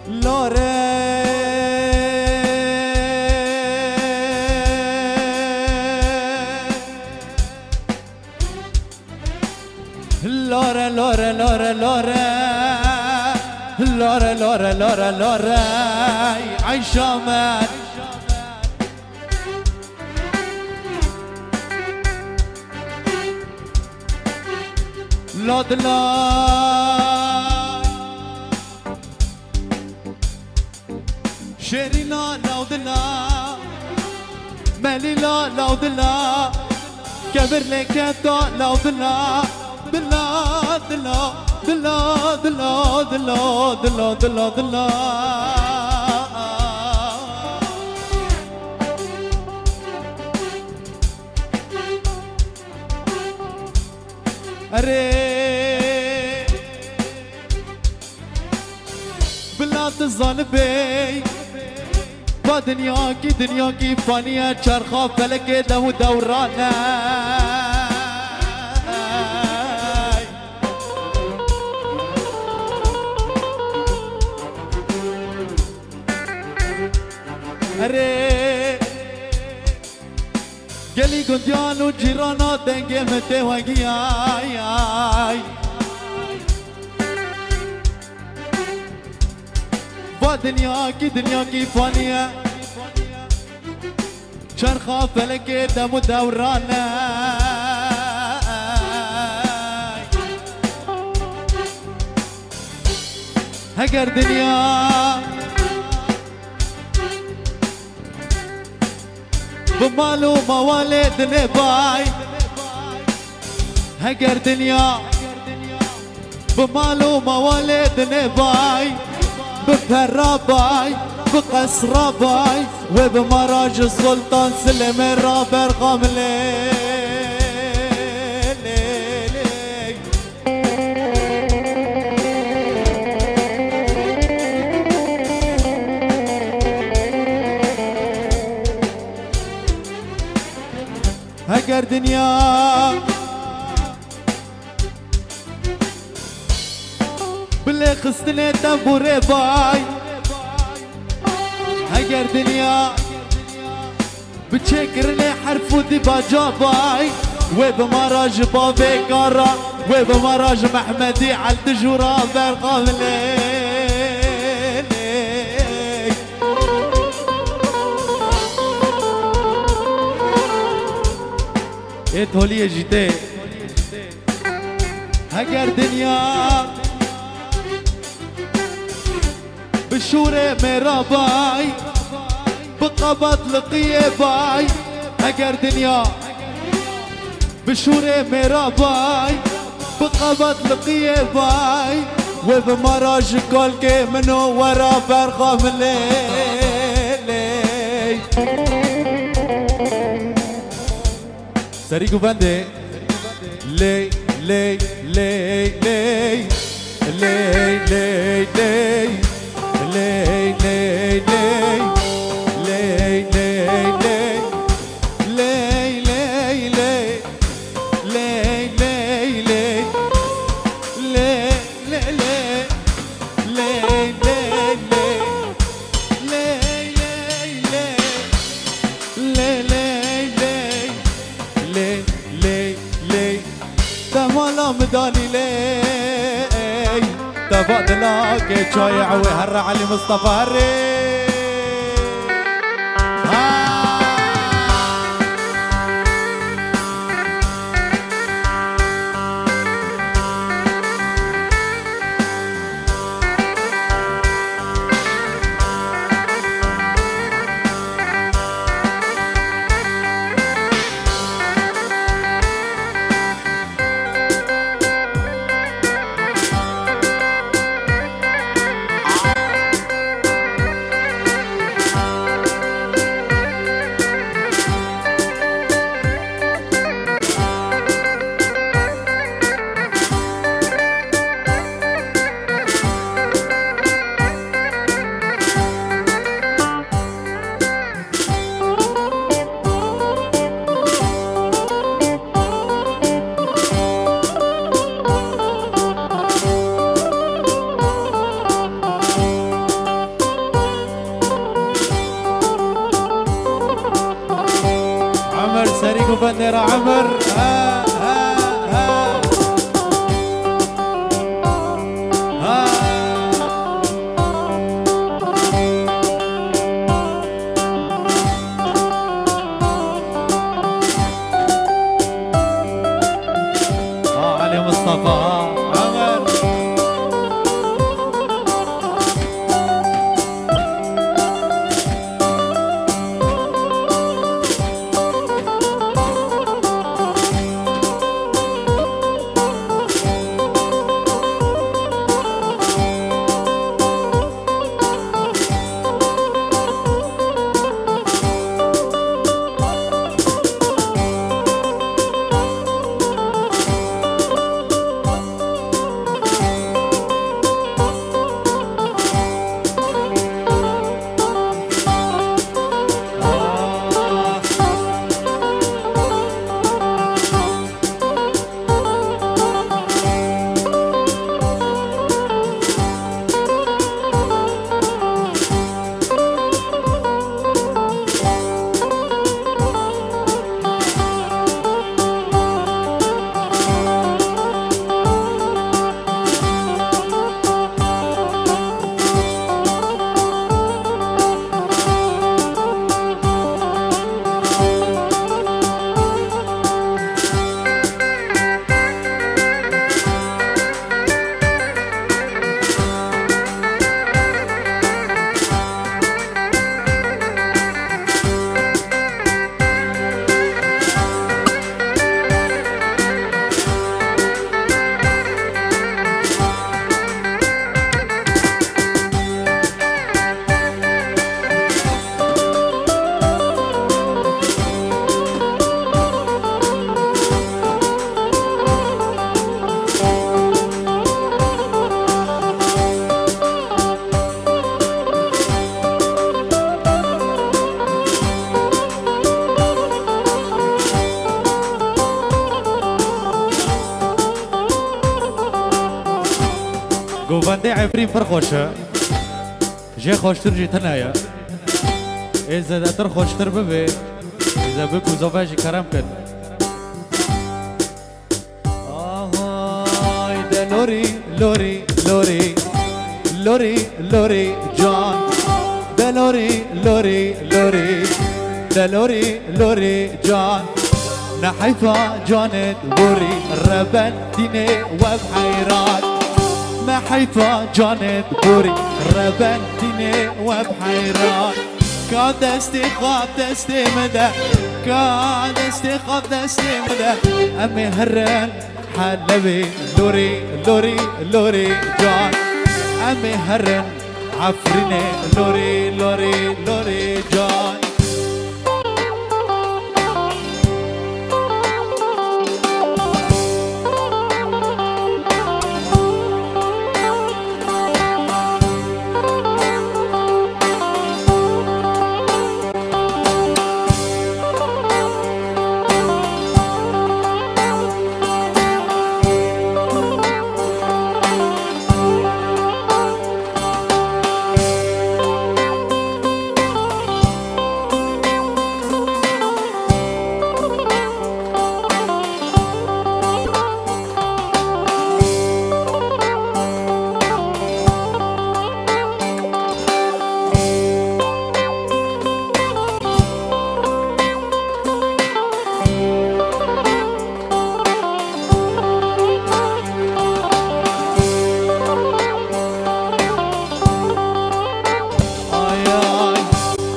لاره لاره لاره لاره لاره لاره لاره لاره عيش آمد لادلا شيرينا لادلا مليلا لادلا كبر لك دا لادلا دلا دلا دلا دلا دلا دلا دلا دلا أري بلا تظلبي با دنیا کی فانیه چرخا فلک دو دورانه اره گلی گندیان و جیرانا دنگه مته وگی آی با دنیا کی فانیه چرخا فلک دم دورانه اگر دنیا بمال و موالد نبای اگر دنیا بمال و موالد نبای بفراباي بقصراباي وبمراج السلطان سلم الرابر قملي هجر دنيا بلي خستني تنبوري باي هجر دنيا بتشكرني حرف ودي باجاباي وبمراج بابي قارا وبمراج محمدي على الدجورة برقملي ايه تولي جيتي هجر دنيا بشورة ميرا باي بقبض لقية باي هجر دنيا بشورة ميرا باي بقبض لقية باي وبمراج كل منو ورا فرقة من الليل سريقو بندي لي لي لي لي لي لي لي لي لي لي لي لي لي لي لي لي لي لي مداني لي تفضل لك شايع وهر علي مصطفى هري بندر عمر علي مصطفى عمر قوبندي عفرين فرخوشة جي خوشتر جي تنايا إذا داتر خوشتر ببي إذا بكو زوفاجي كرام كد آهاي ده لوري لوري لوري لوري لوري جان ده لوري لوري لوري ده لوري لوري جان نحيفا جانت بوري ربن ديني وبحيرات محيفا جانت بوري ربن ديني وبحيران كان دستي خاب دستي مدى كان دستي خاب دستي مدى أمي هرن حلبي لوري لوري لوري جان أمي هرن عفريني لوري لوري لوري جان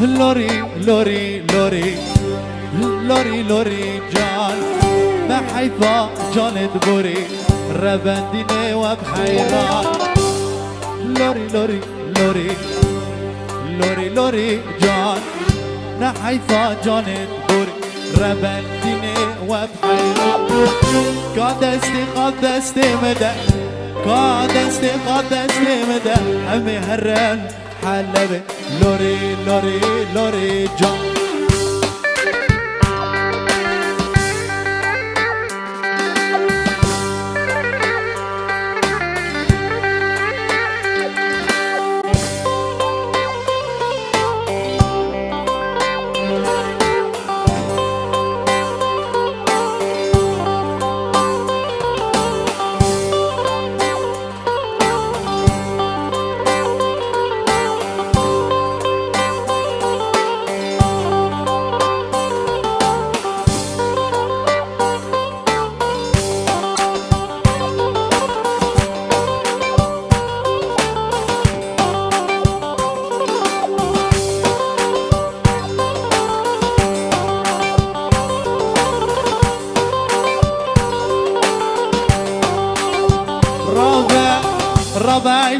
لوري لوري لوري لوري لوري جان بحيفا جانت بوري ربنديني وبحيران لوري لوري لوري لوري لوري جان نحيفا جانت بوري ربنديني وبحيران قادستي قادستي مدى قادستي قادستي مدى أمي هران حلبي لوري لوري لوري جان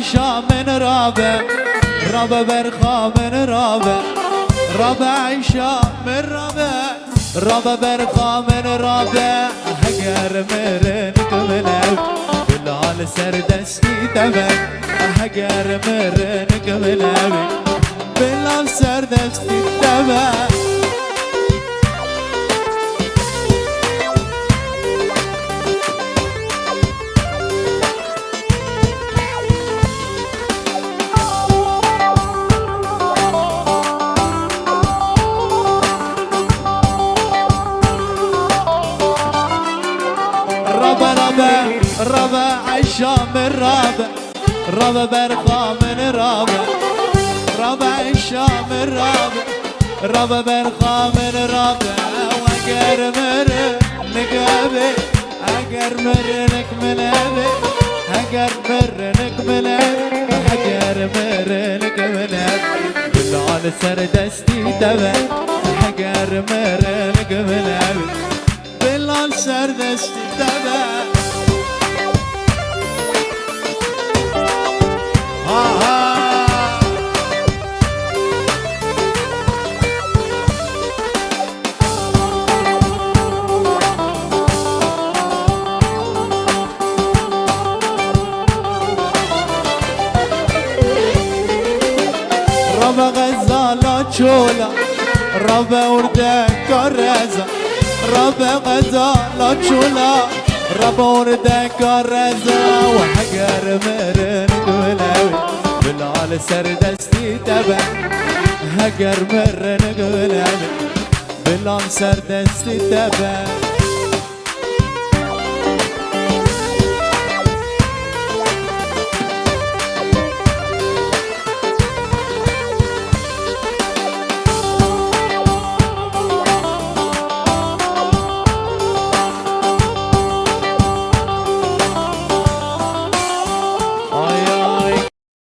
عيشة من رابع رابع برخا من رابع رابع عيشة من رابع رابع برخا من رابع هجر مرنك ملعب بالعال سردستي تبع هجر مرنك ملعب بالعال سردستي تبع ربع عيشة من رابع ربع برخا من رابع ربع عيشة من رابع ربع برخا من رابع وأقر مرنك أبي أقر مرنك من أبي أقر مرنك من أبي أقر مرنك من أبي بالعال سردستي تبع أقر مرنك من أبي بالعال سردستي تبع ربا غزالة شولا ربا وردة كرزة ربا غزالة شولا ربا وردة كرزة وحقر مرنك ولاوي بالعال سردستي تبع هقر مرنك ولاوي بالعال سردستي تبع